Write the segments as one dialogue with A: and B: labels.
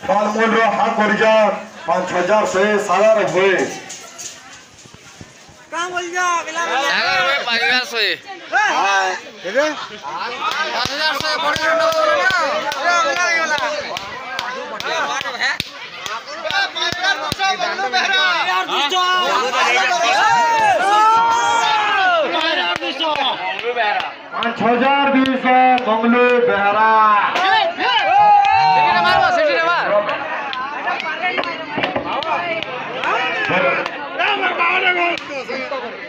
A: फल मूल हाथ परिजार 5000 से 1000 हुए
B: काम बोल जा बिला
C: 5000 से
B: हां
C: हेरे 5000 से बड़ी ना
B: अरे बिला है
A: 5200 मंगलू बेहरा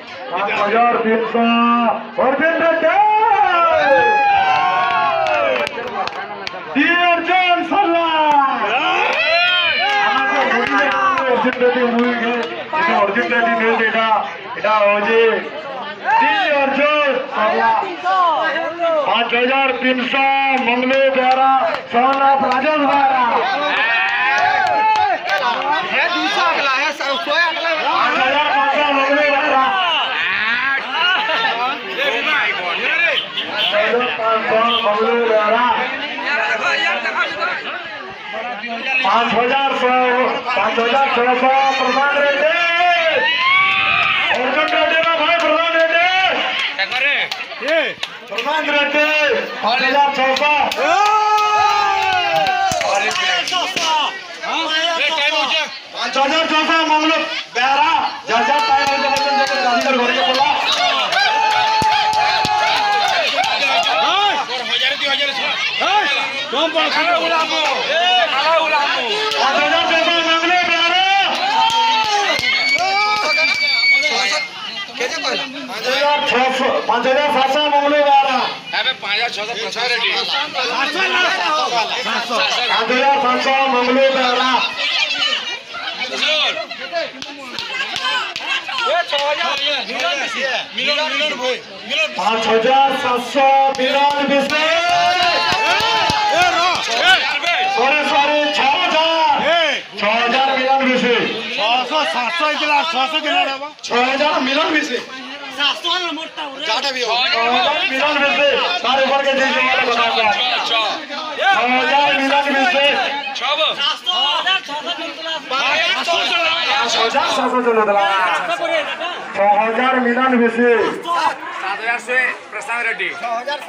A: 5300 अर्जुन रेड्डी अर्जुन सल्ला अर्जुन रेड्डी मूवी के अर्जुन रेड्डी न्यूज एटा होजे अर्जुन सल्ला 5300 मंगलू बेहरा सोना राजेश बेहरा
C: है दूसरा अगला है सोया अगला
A: 5500 मंगलू बेहरा 5500 मंगलू बेहरा 5600 प्रधान रेड्डी अर्जुन रेड्डी ना भाई प्रधान रेड्डी प्रधान रेड्डी 5600 5400 मंगलू बेहरा जा टाइम हो जाए गांधीनगर घोड़ी बोला 5700 मंगलू बेहरा
C: 5600 रेडी
A: 5700 मंगलू बेहरा 5792 6000 मिलन विषय 6000 मिलन विषय 6000 मिलन विषय सारे ऊपर के देश वाले बताऊंगा 6000 मिलन विषय 6000 मिलन विषय
C: 7000 से Prashant Reddy
A: 6000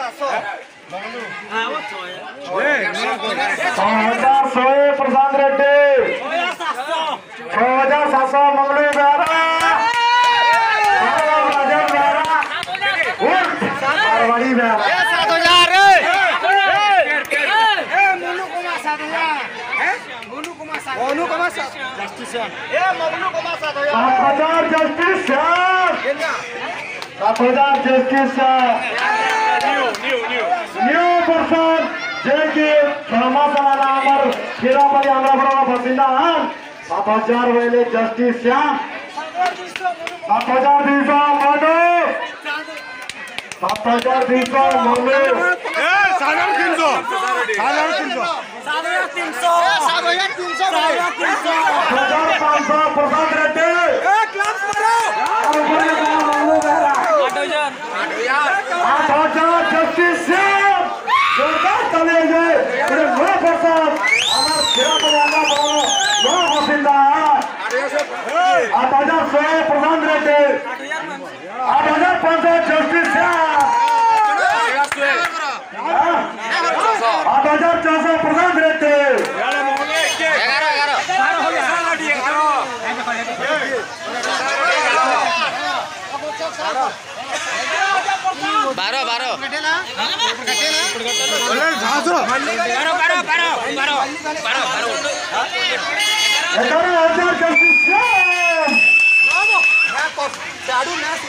A: Prashant Reddy 6700 Manglu Behera Rajesh Behera Marwari Behera 7000 justice new person जेकी समाजवाला आमर खिरापली आंध्रप्रदेश बसिंदा 7000 वेले जस्टिस श्याम 7200 मनु 7200 मनु
B: 5300
A: 5500 प्रशांत रेड्डी 8000 जस्टिस श्याम जोरदार चले गए नो पर्सन आमर खिरापली आंध्रप्रदेश नो बसिंदा 8100 Prashant Reddy 8500 justice Shyam 8400 Prashant Reddy 11000 justice Shyam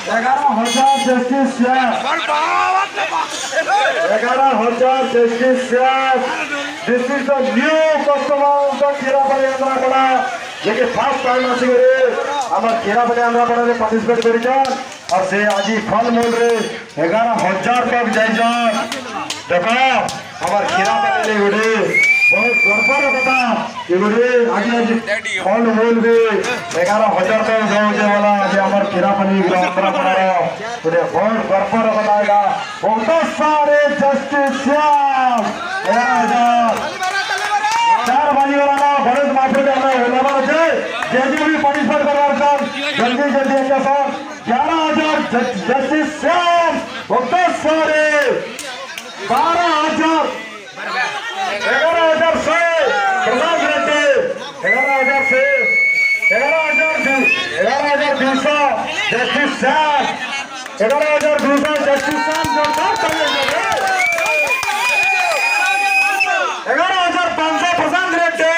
A: 11000 justice Shyam 11000 justice Shyam this is the new customer of the Khirapali आंध्रपड़ा जेके फर्स्ट टाइम आसिगरे हमर खिरापली आंध्रपड़ा रे पार्टिसिपेट करिछन और से आज फल मूल रे 11000 तक जाइछन देखो हमर खिरापली ले गुडे बहुत गर्वर कथा ये गुडे आज फल मूल भी 11000 तक जाओ जे वाला आज हमर खिरापली आंध्रपड़ा गुडे बहुत गर्वर कथा बहुत सारे जस्टिस श्याम 1000 चार बाजी वाला जल्दी भी पार्टिसिपेट करवार सर जल्दी जल्दी अच्छा सर 11,000 जस्टिस श्याम सारे 12,000 11,000 से प्रसाद रेड्डी 11,000 से 11,200 जस्टिस श्याम 11,200 जस्टिस श्याम जोरदार चलेंगे 11,500 प्रशांत रेड्डी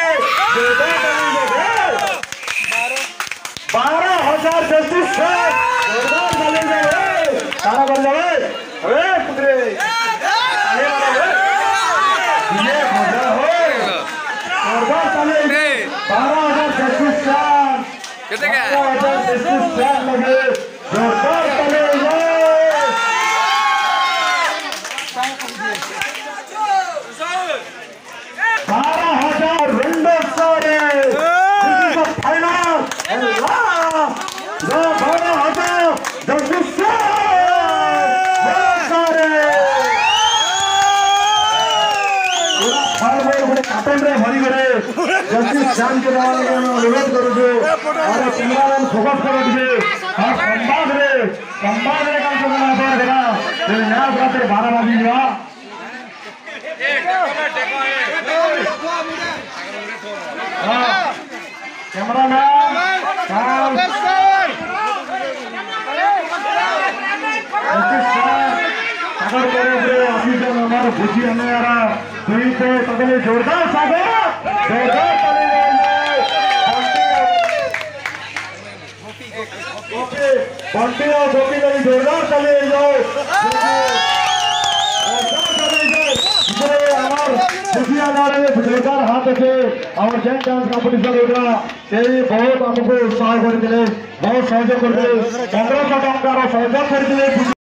A: 12,000 जस्टिस श्याम जोरदार चलेंगे तारा बन जाए अरे कुतरे ये मजा हो जोरदार चलेंगे 12,000 जस्टिस श्याम 12,000 जस्टिस श्याम लगे जोरदार चलेंगे 12,000 windows सारे this is the final and last the 12,000 justice सारे पूरा फार्मर बड़े काटन रे भरी गरे जस्टिस श्याम के नाम में अनुरोध करू जो और कैमरामैन फोकस करो दिए और संवाद रे काम से बना पार करा तो यहां रात 12 बजे हुआ कैमरामैन काम अगर करे अभी जब हमारा बुझी हमें आ रहा तो तगले जोरदार सागर जोरदार चले जोरदार चले जाओ जोरदार हाथ से और जैन डांस कॉम्पिटिशन होगा बहुत हमको उत्साह करते बहुत सहयोग करते 1500 टंकार सहयोग करते